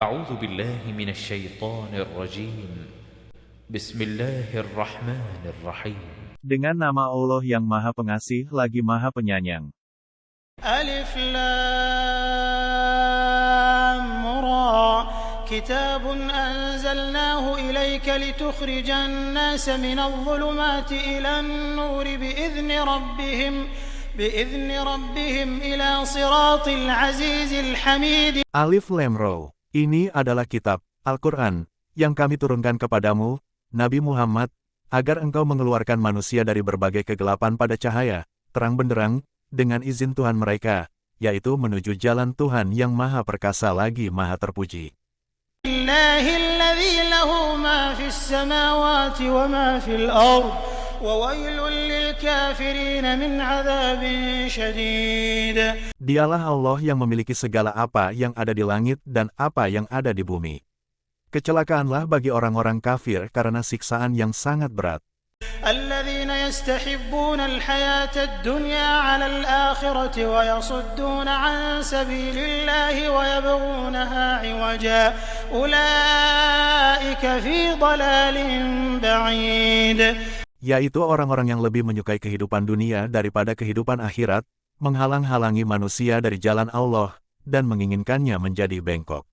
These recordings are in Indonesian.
أعوذ بالله من الشيطان الرجيم بسم الله الرحمن الرحيم Dengan nama Allah yang Maha Pengasih lagi Maha Penyayang. ألف لام را كتاب أنزلناه إليك لتخرج الناس من الظلمات إلى النور بإذن ربهم إلى صراط العزيز الحميد. Alif Lam Ra. Ini adalah kitab, Al-Quran, yang kami turunkan kepadamu, Nabi Muhammad, agar engkau mengeluarkan manusia dari berbagai kegelapan pada cahaya, terang benderang, dengan izin Tuhan mereka, yaitu menuju jalan Tuhan yang Maha Perkasa lagi Maha Terpuji. Dialah Allah yang memiliki segala apa yang ada di langit dan apa yang ada di bumi. Kecelakaanlah bagi orang-orang kafir karena siksaan yang sangat berat. الذين يستحبون الحياة الدنيا على الآخرة ويصدون عن سبيل الله ويبغونها عوجا أولئك في ضلال بعيد. Yaitu orang-orang yang lebih menyukai kehidupan dunia daripada kehidupan akhirat, menghalang-halangi manusia dari jalan Allah, dan menginginkannya menjadi bengkok.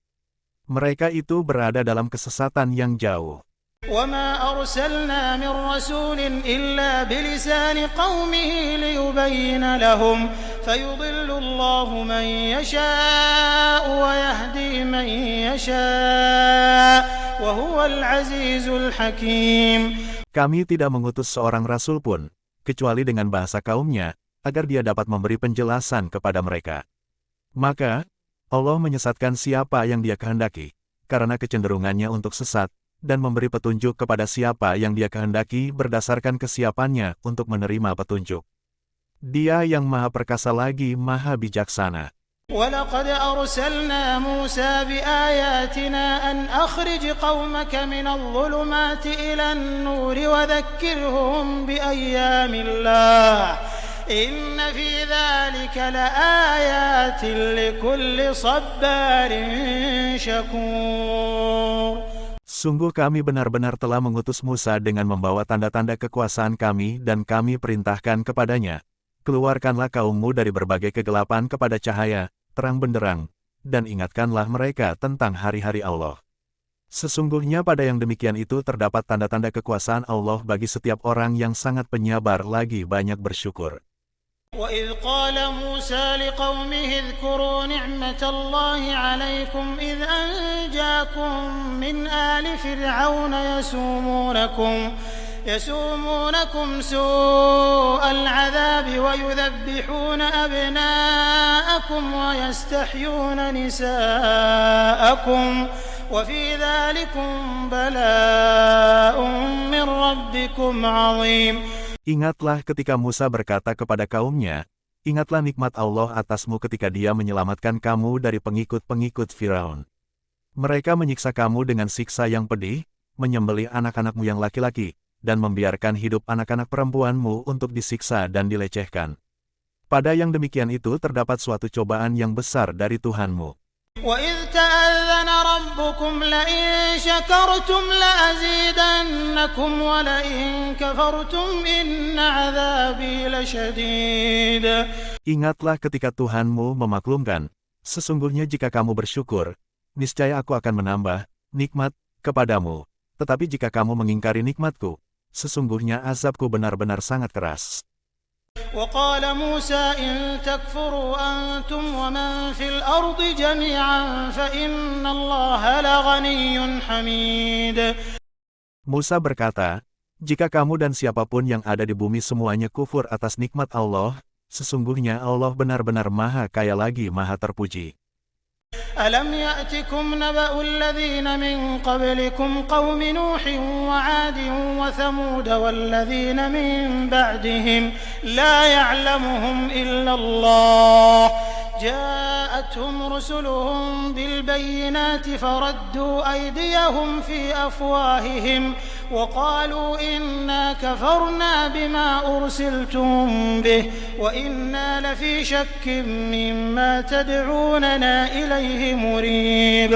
Mereka itu berada dalam kesesatan yang jauh. وَمَا أَرْسَلْنَا مِنْ رَسُولٍ إِلَّا بِلِسَانِ قَوْمِهِ لِيُبَيِّنَ لَهُمْ فَيُضِلُّ اللَّهُ مَنْ يَشَاءُ وَيَهْدِي مَنْ يَشَاءُ وَهُوَ الْعَزِيزُ الْحَكِيمُ. Kami tidak mengutus seorang rasul pun, kecuali dengan bahasa kaumnya, agar dia dapat memberi penjelasan kepada mereka. Maka, Allah menyesatkan siapa yang dia kehendaki, karena kecenderungannya untuk sesat, dan memberi petunjuk kepada siapa yang dia kehendaki berdasarkan kesiapannya untuk menerima petunjuk. Dia yang Maha Perkasa lagi Maha Bijaksana. وَلَقَدْ أَرْسَلْنَا مُوسَى بِآيَاتِنَا أَنْ أَخْرِجْ قَوْمَكَ مِنَ الظُّلُمَاتِ إِلَى النُّورِ وَذَكِّرْهُم بِأَيَّامِ اللَّهِ إِنَّ فِي ذَلِكَ لَآيَاتٍ لِكُلِّ صَبَّارٍ شَكُورٍ. Sungguh kami benar-benar telah mengutus Musa dengan membawa tanda-tanda kekuasaan kami dan kami perintahkan kepadanya, keluarkanlah kaummu dari berbagai kegelapan kepada cahaya, terang benderang, dan ingatkanlah mereka tentang hari-hari Allah. Sesungguhnya pada yang demikian itu terdapat tanda-tanda kekuasaan Allah bagi setiap orang yang sangat penyabar lagi banyak bersyukur. وَإِذْ قَالَ مُوسَى لِقَوْمِهِ اذْكُرُوا نِعْمَةَ اللَّهِ عَلَيْكُمْ إِذْ أَنْجَاكُمْ مِنْ آلِ فِرْعَوْنَ يَسُومُونَكُمْ سُوءَ الْعَذَابِ وَيُذَبِّحُونَ أَبْنَاءَكُمْ وَيَسْتَحْيُونَ نِسَاءَكُمْ وَفِي ذَلِكُمْ بَلَاءٌ مِّن رَّبِّكُمْ عَظِيمٌ. Ingatlah ketika Musa berkata kepada kaumnya, ingatlah nikmat Allah atasmu ketika dia menyelamatkan kamu dari pengikut-pengikut Firaun. Mereka menyiksa kamu dengan siksa yang pedih, menyembelih anak-anakmu yang laki-laki, dan membiarkan hidup anak-anak perempuanmu untuk disiksa dan dilecehkan. Pada yang demikian itu terdapat suatu cobaan yang besar dari Tuhanmu. وَإِذْ تَأَذَّنَ رَبُّكُمْ لَئِن شَكَرْتُمْ لَأَزِيدَنَّكُمْ وَلَئِن كَفَرْتُمْ إِنَّ عَذَابِي لَشَدِيدٌ. Ingatlah ketika Tuhanmu memaklumkan, sesungguhnya jika kamu bersyukur, niscaya aku akan menambah nikmat kepadamu. Tetapi jika kamu mengingkari nikmatku, sesungguhnya azabku benar-benar sangat keras. وقال موسى إن تكفروا أنتم ومن في الأرض جميعا فإن الله لغني حميد. Musa berkata, jika kamu dan siapapun yang ada di bumi semuanya kufur atas nikmat Allah, sesungguhnya Allah benar-benar Maha Kaya lagi Maha Terpuji. ألم يأتكم نبأ الذين من قبلكم قوم نوح وعاد وثمود والذين من بعدهم لا يعلمهم إلا الله جاءتهم رسلهم بالبينات فردوا أيديهم في أفواههم وقالوا إنا كفرنا بما أرسلتم به وإنا لفي شك مما تدعوننا إليه مريب.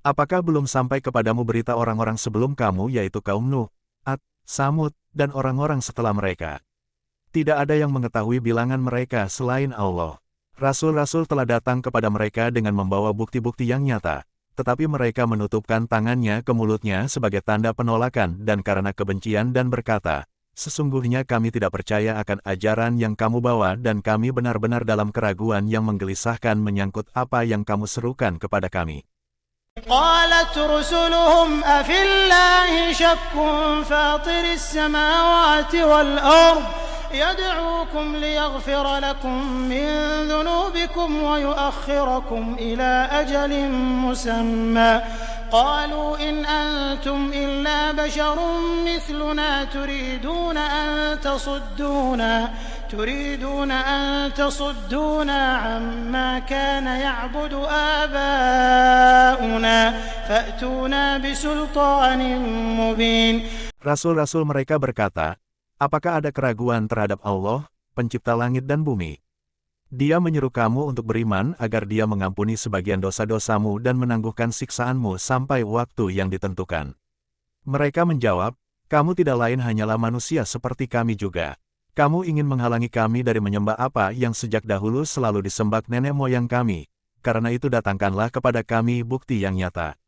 Apakah belum sampai kepadamu berita orang-orang sebelum kamu yaitu kaum Nuh, Ad, Samud, dan orang-orang setelah mereka? Tidak ada yang mengetahui bilangan mereka selain Allah. Rasul-rasul telah datang kepada mereka dengan membawa bukti-bukti yang nyata, tetapi mereka menutupkan tangannya ke mulutnya sebagai tanda penolakan dan karena kebencian dan berkata, "Sesungguhnya kami tidak percaya akan ajaran yang kamu bawa dan kami benar-benar dalam keraguan yang menggelisahkan menyangkut apa yang kamu serukan kepada kami." قالت رسلهم أفي الله شك فاطر السماوات والأرض يدعوكم ليغفر لكم من ذنوبكم ويؤخركم إلى أجل مسمى قالوا إن أنتم إلا بشر مثلنا تريدون أن تصدونا عما كان يعبد آباؤنا فأتونا بسلطان مبين. Rasul-rasul mereka berkata, apakah ada keraguan terhadap Allah, pencipta langit dan bumi? Dia menyeru kamu untuk beriman agar dia mengampuni sebagian dosa-dosamu dan menangguhkan siksaanmu sampai waktu yang ditentukan. Mereka menjawab, kamu tidak lain hanyalah manusia seperti kami juga. Kamu ingin menghalangi kami dari menyembah apa yang sejak dahulu selalu disembah nenek moyang kami. Karena itu datangkanlah kepada kami bukti yang nyata.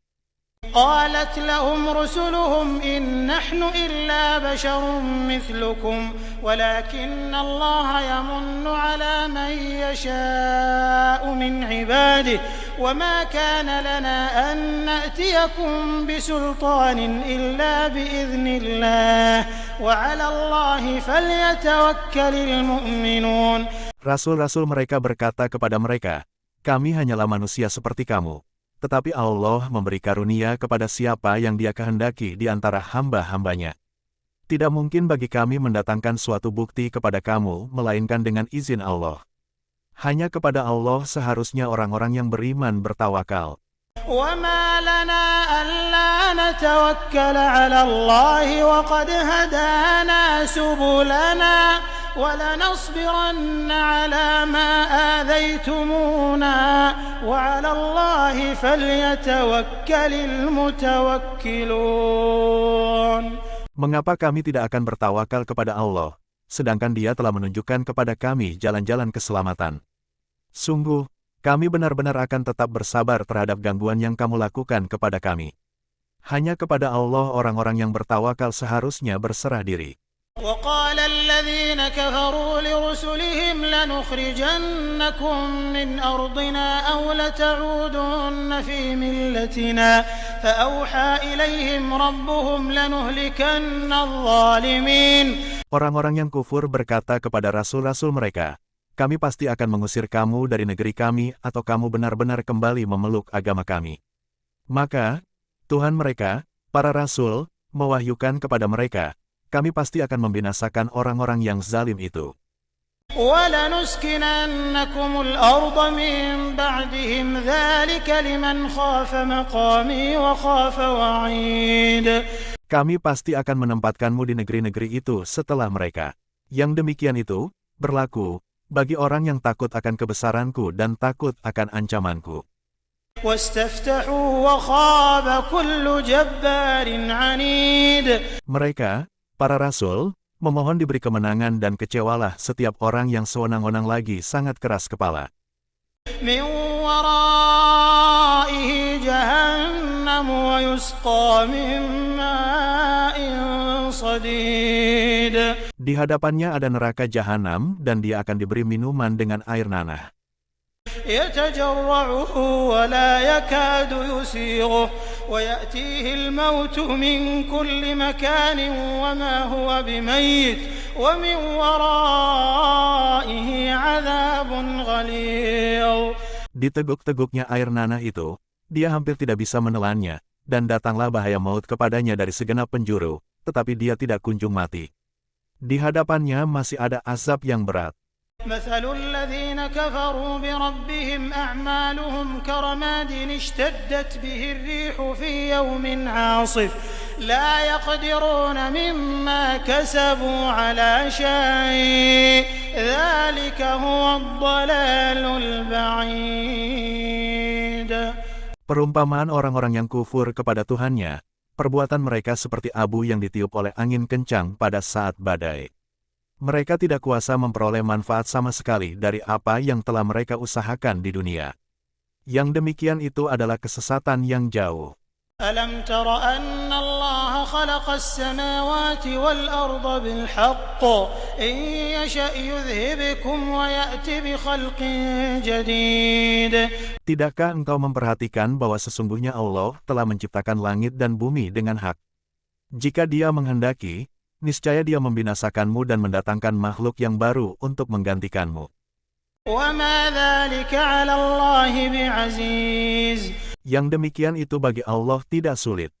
قالت لهم رسلهم إن نحن إلا بشر مثلكم ولكن الله يمن على من يشاء من عباده وما كان لنا أن نأتيكم بسلطان إلا بإذن الله وعلى الله فليتوكل المؤمنون. Rasul-rasul mereka berkata kepada mereka, kami hanyalah manusia seperti kamu. Tetapi Allah memberi karunia kepada siapa yang Dia kehendaki di antara hamba-hambanya. Tidak mungkin bagi kami mendatangkan suatu bukti kepada kamu, melainkan dengan izin Allah. Hanya kepada Allah seharusnya orang-orang yang beriman bertawakal. وَمَا لَنَا أَلَّا نَتَوَكَّلَ عَلَى اللَّهِ وَقَدْ هَدَانَا سُبُلَنَا وَلَنَصْبِرَنَّ عَلَى مَا آذَيْتُمُونَا وَعَلَى اللَّهِ فَلْيَتَوَكَّلِ الْمُتَوَكِّلُونَ. Mengapa kami tidak akan bertawakal kepada Allah, sedangkan Dia telah menunjukkan kepada kami jalan-jalan keselamatan? Sungguh, kami benar-benar akan tetap bersabar terhadap gangguan yang kamu lakukan kepada kami. Hanya kepada Allah orang-orang yang bertawakal seharusnya berserah diri. وقال الذين كفروا لرسلهم لنخرجنكم من أرضنا أو لتعودن في ملتنا فأوحى إليهم ربهم لنهلكن الظالمين. Orang-orang yang kufur berkata kepada rasul-rasul mereka, kami pasti akan mengusir kamu dari negeri kami atau kamu benar-benar kembali memeluk agama kami. Maka, Tuhan mereka, para rasul, mewahyukan kepada mereka, kami pasti akan membinasakan orang-orang yang zalim itu. وَلَنُسْكِنَنَّكُمُ الْأَرْضَ مِنْ بَعْدِهِمْ ذَلِكَ لِمَنْ خَافَ مَقَامِي وَخَافَ وَعِيدِ. Kami pasti akan menempatkanmu di negeri-negeri itu setelah mereka. Yang demikian itu, berlaku bagi orang yang takut akan kebesaranku dan takut akan ancamanku. وَاسْتَفْتَحُوا وَخَابَ كُلُّ جَبَّارٍ عَنِيدٍ. Mereka, para rasul, memohon diberi kemenangan dan kecewalah setiap orang yang sewenang-wenang lagi sangat keras kepala. مِنْ وَرَائِهِ جَهَنَّمُ وَيُسْقَى مِنْ مَاءٍ صَدِيدٍ. Di hadapannya ada neraka jahanam dan dia akan diberi minuman dengan air nanah. يتجرعه ولا يكاد يسيغه ويأتيه الموت من كل مكان وما هو بميت ومن ورائه عذاب غليظ. Di teguk-teguknya air nanah itu, dia hampir tidak bisa menelannya, dan datanglah bahaya maut kepadanya dari segenap penjuru, tetapi dia tidak kunjung mati. Di hadapannya masih ada azab yang berat. مثل الذين كفروا بربهم أعمالهم كرماد اشتدت به الريح في يوم عاصف لا يقدرون مما كسبوا على شيء ذلك هو الضلال البعيد. Perumpamaan orang-orang yang kufur kepada Tuhannya, perbuatan mereka seperti abu yang ditiup oleh angin kencang pada saat badai. Mereka tidak kuasa memperoleh manfaat sama sekali dari apa yang telah mereka usahakan di dunia. Yang demikian itu adalah kesesatan yang jauh. ألم تر أن الله خلق السماوات والأرض بالحق إن يشأ يذهبكم ويأت بخلق جديد. Tidakkah engkau memperhatikan bahwa sesungguhnya Allah telah menciptakan langit dan bumi dengan hak? Jika Dia menghendaki, niscaya Dia membinasakanmu dan mendatangkan makhluk yang baru untuk menggantikanmu. وما ذلك على الله بعزيز. Yang demikian itu bagi Allah tidak sulit.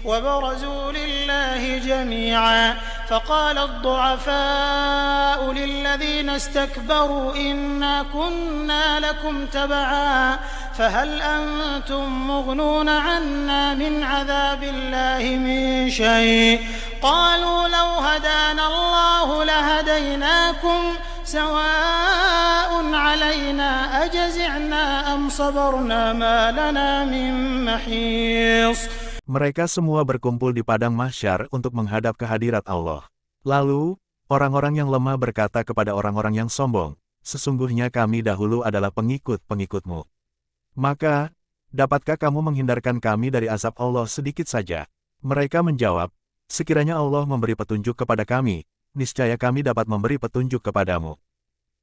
وبرزوا لله جميعا فقال الضعفاء للذين استكبروا إنا كنا لكم تبعا فهل أنتم مغنون عنا من عذاب الله من شيء قالوا لو هدانا الله لهديناكم سواء علينا أجزعنا أم صبرنا ما لنا من محيص. Mereka semua berkumpul di padang mahsyar untuk menghadap kehadirat Allah. Lalu, orang-orang yang lemah berkata kepada orang-orang yang sombong, sesungguhnya kami dahulu adalah pengikut-pengikutmu. Maka, dapatkah kamu menghindarkan kami dari azab Allah sedikit saja? Mereka menjawab, sekiranya Allah memberi petunjuk kepada kami, niscaya kami dapat memberi petunjuk kepadamu.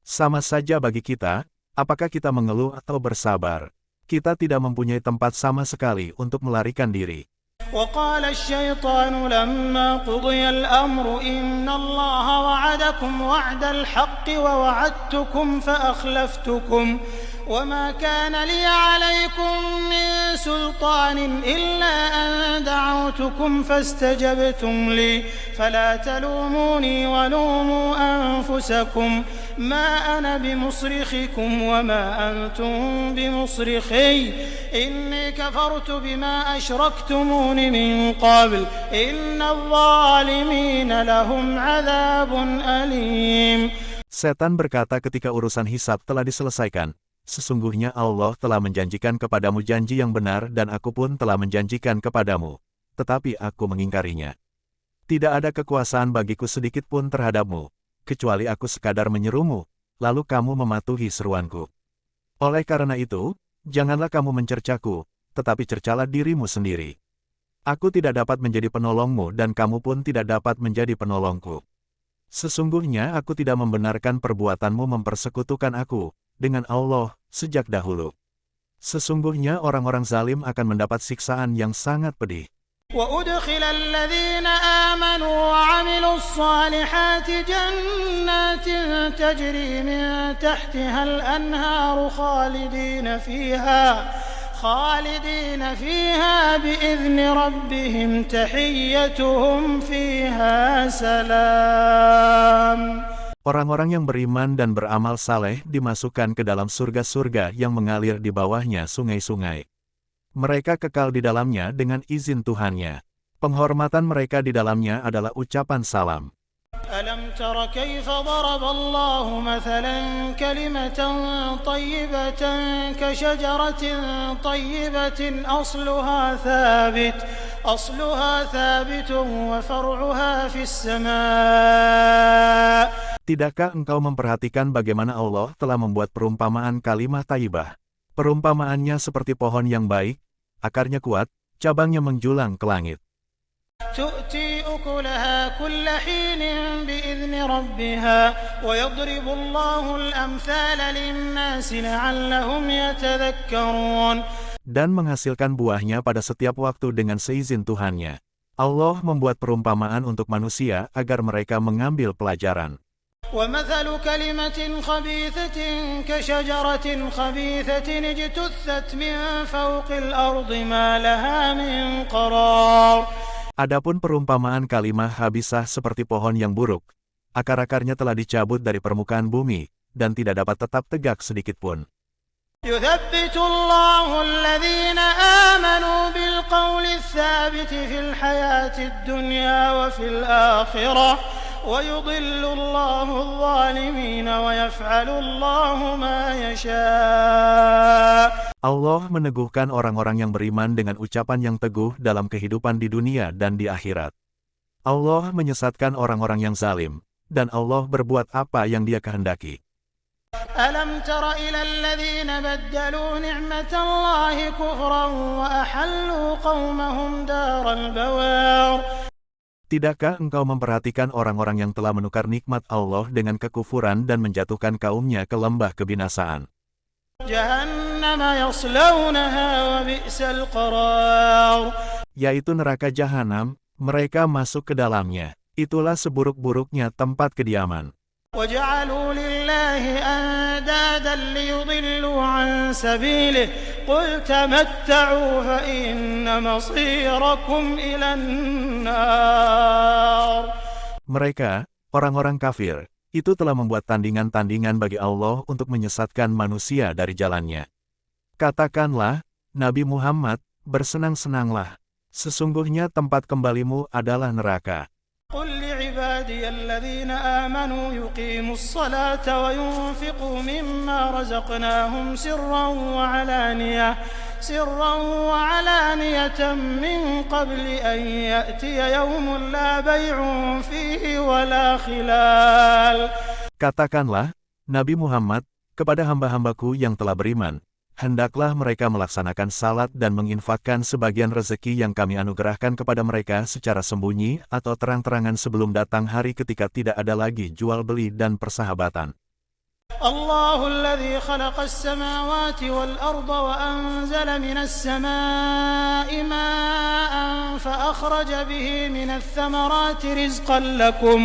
Sama saja bagi kita, apakah kita mengeluh atau bersabar? Kita tidak mempunyai tempat sama sekali untuk melarikan diri. وقال الشيطان لما قضي الأمر إن الله وعدكم وعد الحق ووعدتكم فأخلفتكم وما كان لي عليكم من سلطان إلا أن دعوتكم فاستجبتم لي فلا تلوموني ولوموا أنفسكم ما أنا بمصرخكم وما أنتم بمصرخي إني كفرت بما أشركتمون من قبل إن الظالمين لهم عذاب أليم. Setan berkata ketika urusan hisab telah diselesaikan, sesungguhnya Allah telah menjanjikan kepadamu janji yang benar dan aku pun telah menjanjikan kepadamu, tetapi aku mengingkarinya. Tidak ada kekuasaan bagiku sedikit pun terhadapmu, kecuali aku sekadar menyerumu, lalu kamu mematuhi seruanku. Oleh karena itu, janganlah kamu mencercaku, tetapi cercalah dirimu sendiri. Aku tidak dapat menjadi penolongmu dan kamu pun tidak dapat menjadi penolongku. Sesungguhnya aku tidak membenarkan perbuatanmu mempersekutukan aku dengan Allah sejak dahulu. Sesungguhnya orang-orang zalim akan mendapat siksaan yang sangat pedih. وأدخل الذين آمنوا وعملوا الصالحات جنات تجري من تحتها الأنهار خالدين فيها بإذن ربهم تحيتهم فيها سلام. Orang-orang yang beriman dan beramal saleh dimasukkan ke dalam surga-surga yang mengalir di bawahnya sungai-sungai. Mereka kekal di dalamnya dengan izin Tuhannya. Penghormatan mereka di dalamnya adalah ucapan salam. ألم تر كيف ضرب الله مثلا كلمة طيبة كشجرة طيبة أصلها ثابت وفرعها في السماء. Tidakkah engkau memperhatikan bagaimana Allah telah membuat perumpamaan kalimah thayyibah? Perumpamaannya seperti pohon yang baik, akarnya kuat, cabangnya menjulang ke langit. تؤتي أكلها كل حين بإذن ربها ويضرب الله الأمثال للناس لعلهم يتذكرون. Dan menghasilkan buahnya pada setiap waktu dengan seizin Tuhannya. Allah membuat perumpamaan untuk manusia agar mereka mengambil pelajaran. ومثل كلمة خبيثة كشجرة خبيثة اجتثت من فوق الأرض ما لها من قرار. Adapun perumpamaan kalimah habisah seperti pohon yang buruk, akar-akarnya telah dicabut dari permukaan bumi, dan tidak dapat tetap tegak sedikitpun. يثبت الله الذين آمنوا بالقول الثابت في الحياة الدنيا وفي الآخرة ويضل الله الظالمين ويفعل الله ما يشاء. Allah meneguhkan orang-orang yang beriman dengan ucapan yang teguh dalam kehidupan di dunia dan di akhirat. Allah menyesatkan orang-orang yang zalim, dan Allah berbuat apa yang Dia kehendaki. ألم تر إلى الذين بدلوا نعمة الله كفرا وأحلوا قومهم دار البوار. Tidakkah engkau memperhatikan orang-orang yang telah menukar nikmat Allah dengan kekufuran dan menjatuhkan kaumnya ke lembah kebinasaan? جهنم يصلونها وبئس القرار. Yaitu neraka jahanam, mereka masuk ke dalamnya. Itulah seburuk-buruknya tempat kediaman. وجعلوا لله أندادا ليضلوا عن سبيله قل تمتعوا فإن مصيركم إلى النار. Mereka, orang-orang kafir, itu telah membuat tandingan-tandingan bagi Allah untuk menyesatkan manusia dari jalannya. Katakanlah, Nabi Muhammad, bersenang-senanglah. Sesungguhnya tempat kembalimu adalah neraka. قل لعبادي الذين آمنوا يقيموا الصلاة وينفقوا مما رزقناهم سرا وعلانية من قبل أن يأتي يوم لا بيع فيه ولا خلال. Katakanlah, Nabi Muhammad, kepada hamba-hambaku yang telah beriman, hendaklah mereka melaksanakan salat dan menginfakkan sebagian rezeki yang kami anugerahkan kepada mereka secara sembunyi atau terang-terangan sebelum datang hari ketika tidak ada lagi jual beli dan persahabatan. الله الذي خلق السماوات والأرض وأنزل من السماء ماء فأخرج به من الثمرات رزقا لكم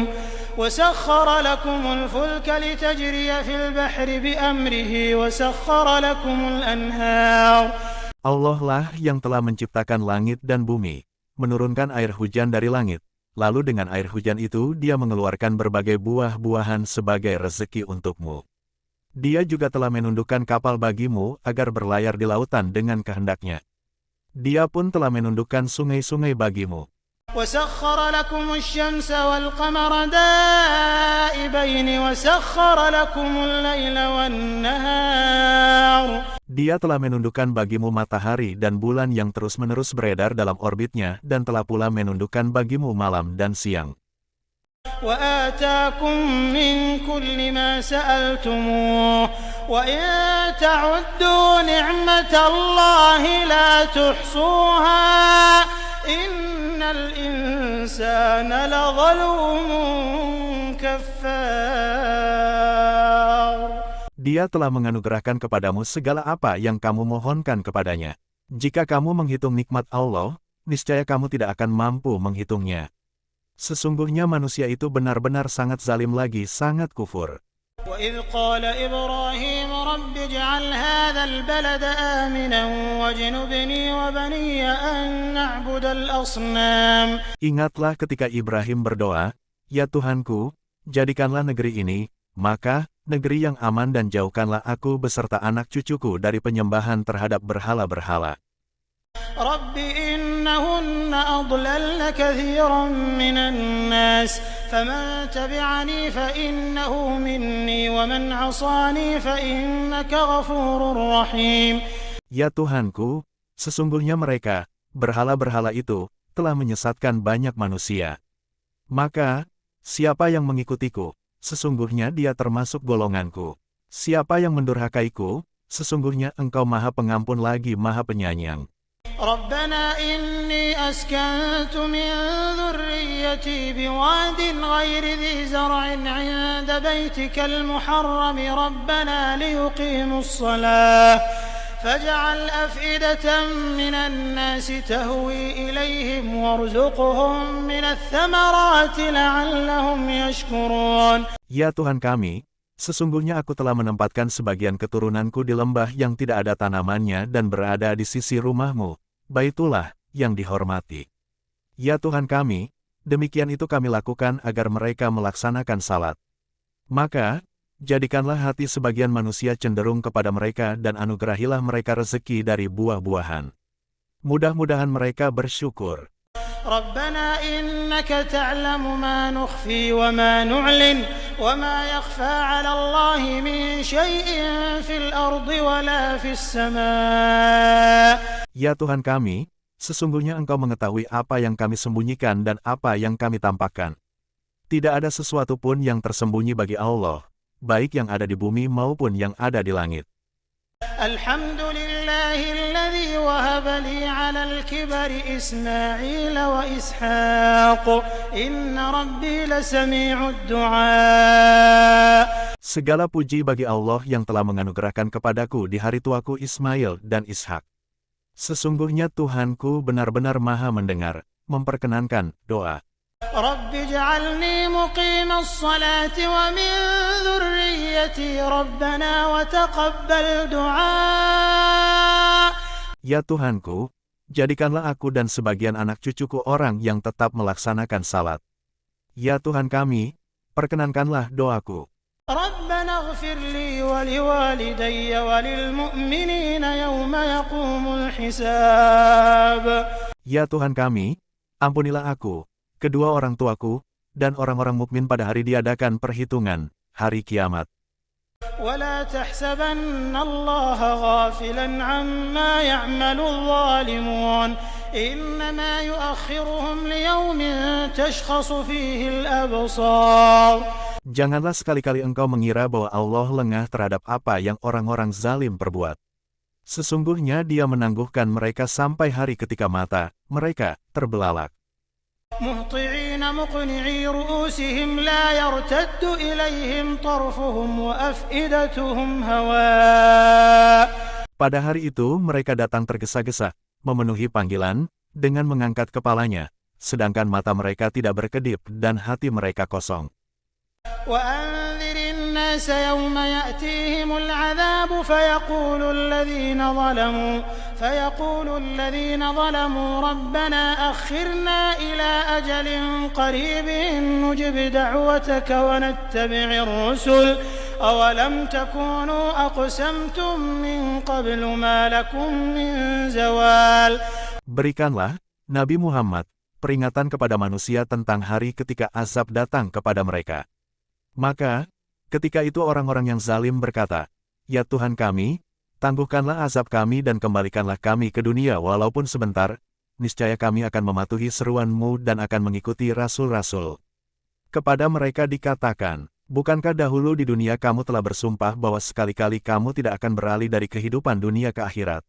وسخر لكم الفلك لتجري في البحر بأمره وسخر لكم الأنهار. Allah lah yang telah menciptakan langit dan bumi, menurunkan air hujan dari langit, lalu dengan air hujan itu Dia mengeluarkan berbagai buah-buahan sebagai rezeki untukmu. Dia juga telah menundukkan kapal bagimu agar berlayar di lautan dengan kehendaknya. Dia pun telah menundukkan sungai-sungai bagimu. وسخر لكم الشمس والقمر دائبين وسخر لكم الليل والنهار. Dia telah menundukkan bagimu matahari dan bulan yang terus-menerus beredar dalam orbitnya dan telah pula menundukkan bagimu malam dan siang. وآتاكم من كل ما سألتموه وإن تعدوا نعمة الله لا تحصوها إن الإنسان لظلوم كفار. Dia telah menganugerahkan kepadamu segala apa yang kamu mohonkan kepadanya. Jika kamu menghitung nikmat Allah, niscaya kamu tidak akan mampu menghitungnya. Sesungguhnya manusia itu benar-benar sangat zalim lagi, sangat kufur. وإذ قال إبراهيم رب اجعل هذا البلد آمنا واجنبني وبني أن نعبد الأصنام. Ingatlah ketika Ibrahim berdoa, "Ya Tuhanku, jadikanlah negeri ini, maka negeri yang aman dan jauhkanlah aku beserta anak cucuku dari penyembahan terhadap berhala-berhala." رب إنهن أضللن كثيرا من الناس فمن تبعني فإنه مني ومن عصاني فإنك غفور رحيم. Ya Tuhanku, sesungguhnya mereka, berhala-berhala itu, telah menyesatkan banyak manusia. Maka, siapa yang mengikutiku, sesungguhnya dia termasuk golonganku. Siapa yang mendurhakaiku, sesungguhnya Engkau Maha Pengampun lagi Maha Penyayang. ربنا إني أسكنت من ذريتي بواد غير ذي زرع عند بيتك المحرم ربنا ليقيموا الصلاة فاجعل أفئدة من الناس تهوي إليهم وارزقهم من الثمرات لعلهم يشكرون. Ya Tuhan kami, sesungguhnya aku telah menempatkan sebagian keturunanku di lembah yang tidak ada tanamannya dan berada di sisi rumahmu, Baitullah, yang dihormati. Ya Tuhan kami, demikian itu kami lakukan agar mereka melaksanakan salat. Maka, jadikanlah hati sebagian manusia cenderung kepada mereka dan anugerahilah mereka rezeki dari buah-buahan. Mudah-mudahan mereka bersyukur. ربنا إنك تعلم ما نخفي وما نعلن وما يخفى على الله من شيء في الأرض ولا في السماء. Ya Tuhan kami, sesungguhnya Engkau mengetahui apa yang kami sembunyikan dan apa yang kami tampakkan. Tidak ada sesuatu pun yang tersembunyi bagi Allah, baik yang ada di bumi maupun yang ada di langit. Alhamdulillahilladzi wahaba li 'alal kibari Ismail wa Ishaq. Inna rabbi lasami'ud du'a. Segala puji bagi Allah yang telah menganugerahkan kepadaku di hari tuaku Ismail dan Ishak. Sesungguhnya Tuhanku benar-benar maha mendengar, memperkenankan doa. Rabbi ja'alni muqimas salati wa min dhurriyyati Rabbana wa taqabbal du'a. Ya Tuhanku, jadikanlah aku dan sebagian anak cucuku orang yang tetap melaksanakan salat. Ya Tuhan kami, perkenankanlah doaku. Rabbana ighfir li wa liwalidayya wa lil mu'minina yawma yaqumul hisab. Ya Tuhan kami, ampunilah aku, kedua orang tuaku, dan orang-orang mukmin pada hari diadakan perhitungan, hari kiamat. ولا تحسبن الله غافلا عما يعمل الظالمون إنما يؤخرهم ليوم تشخص فيه الأبصار. Janganlah sekali-kali engkau mengira bahwa Allah lengah terhadap apa yang orang-orang zalim perbuat. Sesungguhnya Dia menangguhkan mereka sampai hari ketika mata mereka terbelalak. مهطعين مقنعي رؤوسهم لا يرتد إليهم طرفهم وأفئدتهم هواء. Pada hari itu mereka datang tergesa-gesa, memenuhi panggilan, dengan mengangkat kepalanya, sedangkan mata mereka tidak berkedip dan hati mereka kosong. وأنذر الناس يوم يأتيهم العذاب فيقول الذين ظلموا ربنا أخرنا إلى أجل قريب نجب دعوتك ونتبع الرسل أولم تكونوا أقسمتم من قبل ما لكم من زوال. Berikanlah, Nabi Muhammad, peringatan kepada manusia tentang hari ketika azab datang kepada mereka. Maka, ketika itu orang-orang yang zalim berkata, Ya Tuhan kami, tangguhkanlah azab kami dan kembalikanlah kami ke dunia walaupun sebentar, niscaya kami akan mematuhi seruan-Mu dan akan mengikuti rasul-rasul. Kepada mereka dikatakan, bukankah dahulu di dunia kamu telah bersumpah bahwa sekali-kali kamu tidak akan beralih dari kehidupan dunia ke akhirat?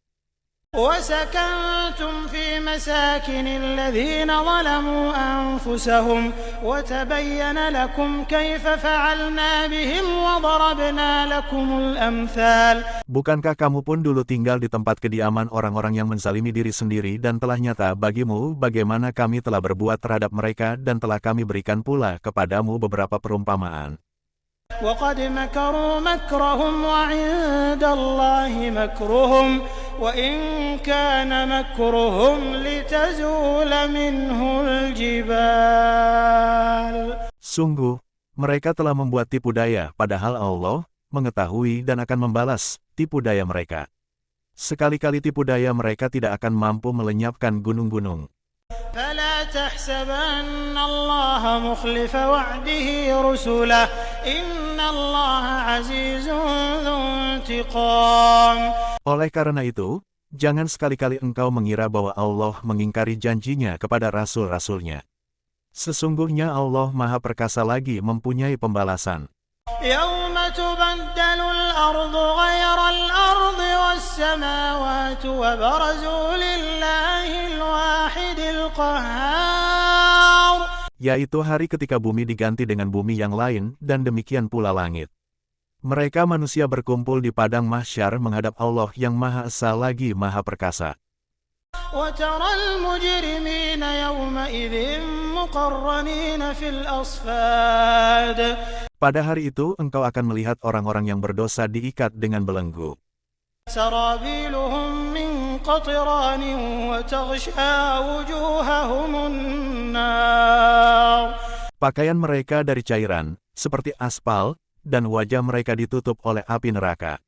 وسكنتم في مساكن الذين ظلموا أنفسهم وتبين لكم كيف فعلنا بهم وضربنا لكم الأمثال. Bukankah kamu pun dulu tinggal di tempat kediaman orang-orang yang menzalimi diri sendiri dan telah nyata bagimu bagaimana kami telah berbuat terhadap mereka dan telah kami berikan pula kepadamu beberapa perumpamaan. وقد مكروا مكرهم وعند الله مكرهم وإن كان مكرهم لتزول منه الجبال. Sungguh, mereka telah membuat tipu daya, padahal Allah mengetahui dan akan membalas tipu daya mereka. Sekali-kali tipu daya mereka tidak akan mampu melenyapkan gunung-gunung. فلا تحسبن الله مخلف وعده رسله إن الله عزيز ذو انتقام. Oleh karena itu, jangan sekali-kali engkau mengira bahwa Allah mengingkari janjinya kepada rasul-rasulnya. Sesungguhnya Allah Maha Perkasa lagi mempunyai pembalasan. يوم تبدل الأرض غير الأرض والسماوات وبرزوا لله الواحد القهار. Yaitu hari ketika bumi diganti dengan bumi yang lain dan demikian pula langit. Mereka manusia berkumpul di padang mahsyar menghadap Allah yang Maha Esa lagi Maha Perkasa. وترى المجرمين يومئذ مقرنين في الأصفاد. Pada hari itu engkau akan melihat orang-orang yang berdosa diikat dengan belenggu. سرابيلهم من قطران وتغشى وجوههم النار. Pakaian mereka dari cairan, seperti aspal, dan wajah mereka ditutup oleh api neraka.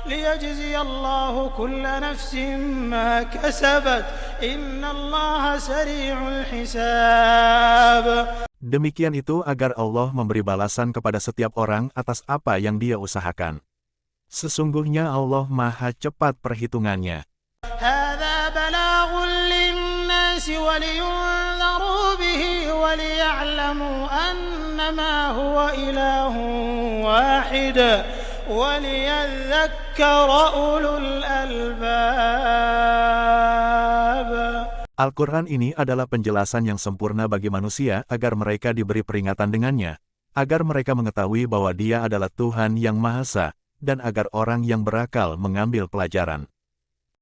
ليجزي الله كل نفس ما كسبت إن الله سريع الحساب. Demikian itu agar Allah memberi balasan kepada setiap orang atas apa yang dia usahakan. Sesungguhnya Allah Maha cepat perhitungannya. هذا بلاغ للناس ولينذروا به وليعلموا أنما هو إله واحد وليذكر أولو الألباب. Al-Quran ini adalah penjelasan yang sempurna bagi manusia agar mereka diberi peringatan dengannya, agar mereka mengetahui bahwa Dia adalah Tuhan yang Maha Esa, dan agar orang yang berakal mengambil pelajaran.